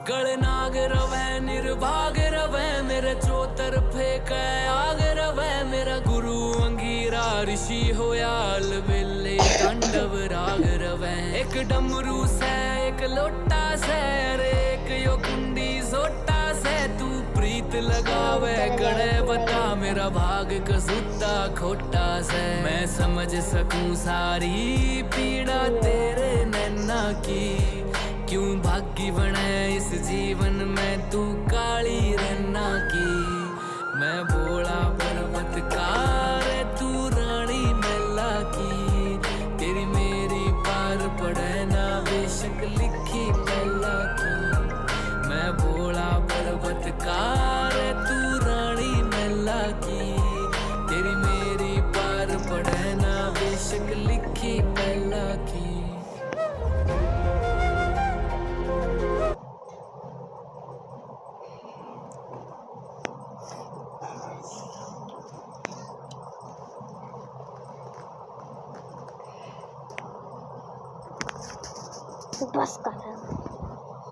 गणनाग रवै निर्भाग रवै मेरे चौतरफे कै आग रवै मेरा गुरु अंगीरा ऋषि होया अलबेले तांडव राग रवै एक डमरू से एक लोटा से अरे एक यो कुंडी सोटा से तू प्रीत लगावे गड़े बता मेरा भाग कसूता खोटा से मैं समझ सकूं सारी पीड़ा तेरे नैना की क्यों भागी बने इस जीवन में तू काली रन्ना की मैं बोला पर्वतकार तू रानी मैला की तेरी मेरी पार पड़े ना बेशक लिखी मैला की मैं बोला पर्वतकार तू रानी मैला की तेरी मेरी पार पड़े ना बेशक लिखी मैला की। बस कर